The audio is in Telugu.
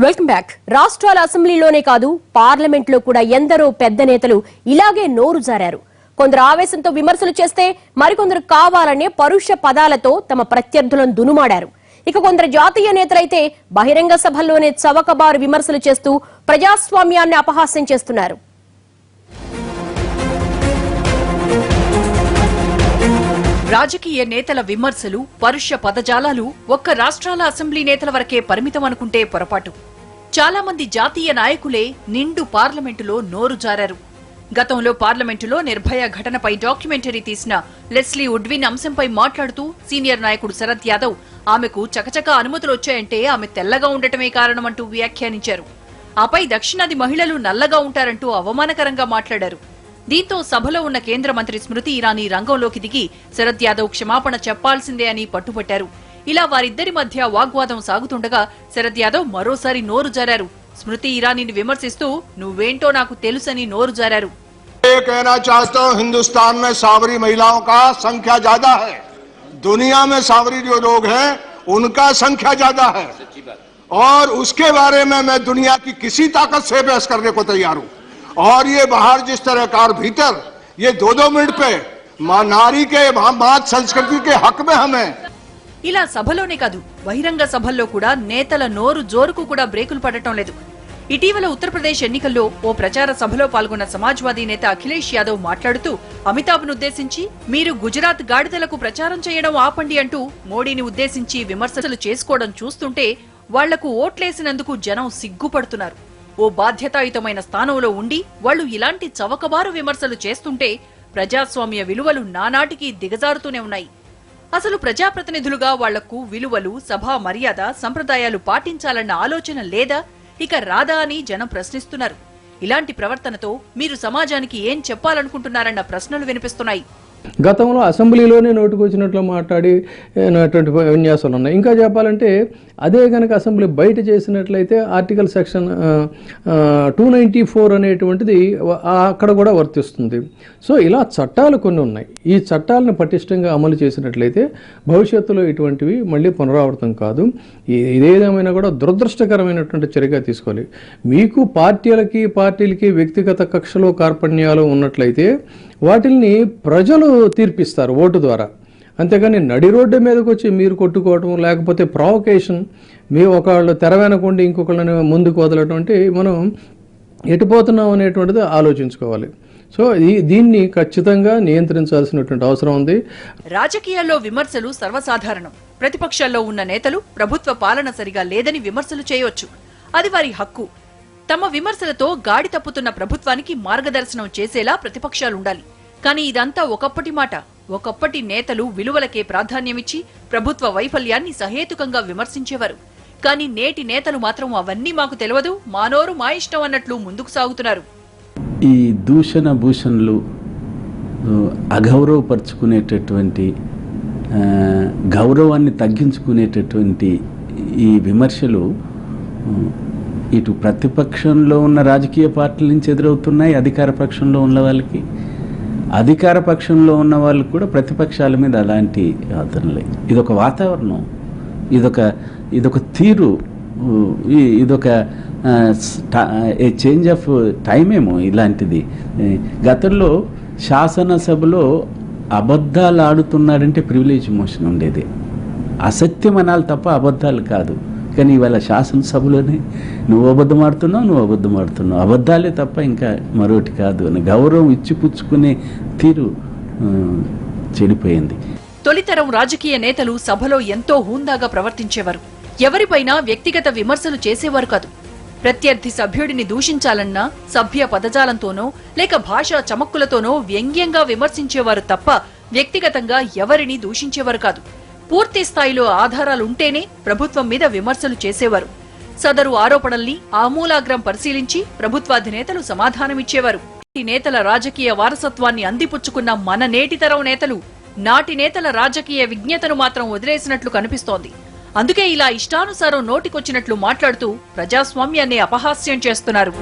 Welcome back. రాష్ట్రాల అసెంబ్లీలోనే కాదు పార్లమెంట్లో కూడా ఎందరో పెద్ద నేతలు ఇలాగే నోరు జారారు. కొందరు ఆవేశంతో విమర్శలు చేస్తే మరికొందరు కావాలనే పరుష పదాలతో తమ ప్రత్యర్థులను దునుమాడారు. ఇక కొందరు జాతీయ నేతలైతే బహిరంగ సభల్లోనే చవకబారు విమర్శలు చేస్తూ ప్రజాస్వామ్యాన్ని అపహాస్యం చేస్తున్నారు. రాజకీయ నేతల విమర్శలు, పరుష పదజాలాలు ఒక్క రాష్ట్రాల అసెంబ్లీ నేతల వరకే పరిమితం అనుకుంటే పొరపాటు. చాలా మంది జాతీయ నాయకులే నిండు పార్లమెంటులో నోరు జారారు. గతంలో పార్లమెంటులో నిర్భయ ఘటనపై డాక్యుమెంటరీ తీసిన లెస్లీ ఉడ్విన్ అంశంపై మాట్లాడుతూ సీనియర్ నాయకుడు శరద్ యాదవ్ ఆమెకు చకచక అనుమతులు వచ్చాయంటే ఆమె తెల్లగా ఉండటమే కారణమంటూ వ్యాఖ్యానించారు. ఆపై దక్షిణాది మహిళలు నల్లగా ఉంటారంటూ అవమానకరంగా మాట్లాడారు. దీంతో సభలో ఉన్న కేంద్ర మంత్రి స్మృతి ఇరానీ రంగంలోకి దిగి శరద్ యాదవ్ క్షమాపణ చెప్పాల్సిందే అని పట్టుపట్టారు. ఇలా వారిద్దరి మధ్య వాగ్వాదం సాగుతుండగా శరద్ యాదవ్ మరోసారి నోరు జారారు. స్మృతి ఇరానీని విమర్శిస్తూ నువ్వేంటో నాకు తెలుసని నోరు జారారు. कहना चाहता हूं, हिंदुस्तान में सावरी महिलाओं का संख्या ज्यादा है, दुनिया में सावरी जो लोग हैं उनका संख्या ज्यादा है, और उसके बारे में मैं दुनिया की किसी ताकत से बहस करने को तैयार हूं. और ये बाहर जिस तरह का भीतर ये 2-2 मिनट पे नारी के बात संस्कृति के हक में हमें ఇలా సభలోనే కాదు బహిరంగ సభల్లో కూడా నేతల నోరు జోరుకు కూడా బ్రేకులు పడటం లేదు. ఇటీవల ఉత్తరప్రదేశ్ ఎన్నికల్లో ఓ ప్రచార సభలో పాల్గొన్న సమాజ్వాదీ నేత అఖిలేష్ యాదవ్ మాట్లాడుతూ అమితాబ్ను ఉద్దేశించి మీరు గుజరాత్ గాడిదలకు ప్రచారం చేయడం ఆపండి అంటూ మోడీని ఉద్దేశించి విమర్శలు చేసుకోవడం చూస్తుంటే వాళ్లకు ఓట్లేసినందుకు జనం సిగ్గుపడుతున్నారు. ఓ బాధ్యతాయుతమైన స్థానంలో ఉండి వాళ్లు ఇలాంటి చవకబారు విమర్శలు చేస్తుంటే ప్రజాస్వామ్య విలువలు నానాటికి దిగజారుతూనే ఉన్నాయి. అసలు ప్రజాప్రతినిధులుగా వాళ్లకు విలువలు, సభా మర్యాద, సంప్రదాయాలు పాటించాలన్న ఆలోచన లేదా, ఇక రాదా అని జనం ప్రశ్నిస్తున్నారు. ఇలాంటి ప్రవర్తనతో మీరు సమాజానికి ఏం చెప్పాలనుకుంటున్నారన్న ప్రశ్నలు వినిపిస్తున్నాయి. గతంలో అసెంబ్లీలోనే నోటుకొచ్చినట్లు మాట్లాడినటువంటి విన్యాసాలు ఉన్నాయి. ఇంకా చెప్పాలంటే అదే కనుక అసెంబ్లీ బయట చేసినట్లయితే ఆర్టికల్ సెక్షన్ 294 అనేటువంటిది అక్కడ కూడా వర్తిస్తుంది. సో ఇలా చట్టాలు కొన్ని ఉన్నాయి. ఈ చట్టాలను పటిష్టంగా అమలు చేసినట్లయితే భవిష్యత్తులో ఇటువంటివి మళ్ళీ పునరావృతం కాదు. ఇదేదేమైనా కూడా దురదృష్టకరమైనటువంటి చర్యగా తీసుకోవాలి. మీకు పార్టీలకి వ్యక్తిగత కక్షలు కార్పణ్యాలు ఉన్నట్లయితే వాటిల్ని ప్రజలు తీర్పిస్తారు ఓటు ద్వారా. అంతేగాని నడి రోడ్డు మీదకి వచ్చి మీరు కొట్టుకోవటం, లేకపోతే ప్రావొకేషన్, మేము ఒకళ్ళు తెర వెనకుండి ఇంకొకళ్ళని ముందుకు వదలటం అంటే మనం ఎటుపోతున్నాం అనేటువంటిది ఆలోచించుకోవాలి. సో దీన్ని ఖచ్చితంగా నియంత్రించాల్సినటువంటి అవసరం ఉంది. రాజకీయాల్లో విమర్శలు సర్వసాధారణం. ప్రతిపక్షాల్లో ఉన్న నేతలు ప్రభుత్వ పాలన సరిగా లేదని విమర్శలు చేయవచ్చు, అది వారి హక్కు. తమ విమర్శలతో గాడి తప్పుతున్న ప్రభుత్వానికి మార్గదర్శనం చేసేలా ప్రతిపక్షాలుండాలి. కానీ ఇదంతా ఒకప్పటి మాట. ఒకప్పటి నేతలు విలువలకే ప్రాధాన్యమిచ్చి ప్రభుత్వ వైఫల్యాన్ని సహేతుకంగా విమర్శించేవారు. కానీ నేటి నేతలు మాత్రం అవన్నీ మాకు తెలియదు, మానోరు మా ఇష్టం అన్నట్లు ముందుకు సాగుతున్నారు. ఈ దూషణ భూషణలు, అగౌరవపరుచుకునేటటువంటి, గౌరవాన్ని తగ్గించుకునేటటువంటి ఈ విమర్శలు ఇటు ప్రతిపక్షంలో ఉన్న రాజకీయ పార్టీల నుంచి ఎదురవుతున్నాయి, అధికార పక్షంలో ఉన్న వాళ్ళకి. అధికార పక్షంలో ఉన్న వాళ్ళు కూడా ప్రతిపక్షాల మీద అలాంటి ఆదరణలే. ఇదొక వాతావరణం, ఇదొక తీరు, ఇదొక చేంజ్ ఆఫ్ టైం ఏమో ఇలాంటిది. గతంలో శాసనసభలో అబద్ధాలు ఆడుతున్నారంటే ప్రివిలేజ్ మోషన్ ఉండేది. అసత్యం అనాలి తప్ప అబద్ధాలు కాదు. కానీ ఇవాళ శాసనసభలోనే నువ్వు అబద్ధం ఆడుతున్నావు, అబద్ధాలే తప్ప ఇంకా మరొకటి కాదు అని గౌరవం ఇచ్చిపుచ్చుకునే తీరు చెడిపోయింది. తొలితరం రాజకీయ నేతలు సభలో ఎంతో హుందాగా ప్రవర్తించేవారు. ఎవరిపైనా వ్యక్తిగత విమర్శలు చేసేవారు కాదు. ప్రత్యర్థి సభ్యుడిని దూషించాలన్నా సభ్య పదజాలంతోనో లేక భాషా చమక్కులతోనో వ్యంగ్యంగా విమర్శించేవారు తప్ప వ్యక్తిగతంగా ఎవరిని దూషించేవారు కాదు. పూర్తి స్థాయిలో ఆధారాలుంటేనే ప్రభుత్వం మీద విమర్శలు చేసేవారు. సదరు ఆరోపణల్ని ఆమూలాగ్రం పరిశీలించి ప్రభుత్వాధినేతలు సమాధానమిచ్చేవారు. ఈ నేతల రాజకీయ వారసత్వాన్ని అందిపుచ్చుకున్న మన నేటితరం నేతలు నాటి నేతల రాజకీయ విజ్ఞతను మాత్రం వదిలేసినట్లు కనిపిస్తోంది. అందుకే ఇలా ఇష్టానుసారం నోటికొచ్చినట్లు మాట్లాడుతూ ప్రజాస్వామ్యాన్ని అపహాస్యం చేస్తున్నారు.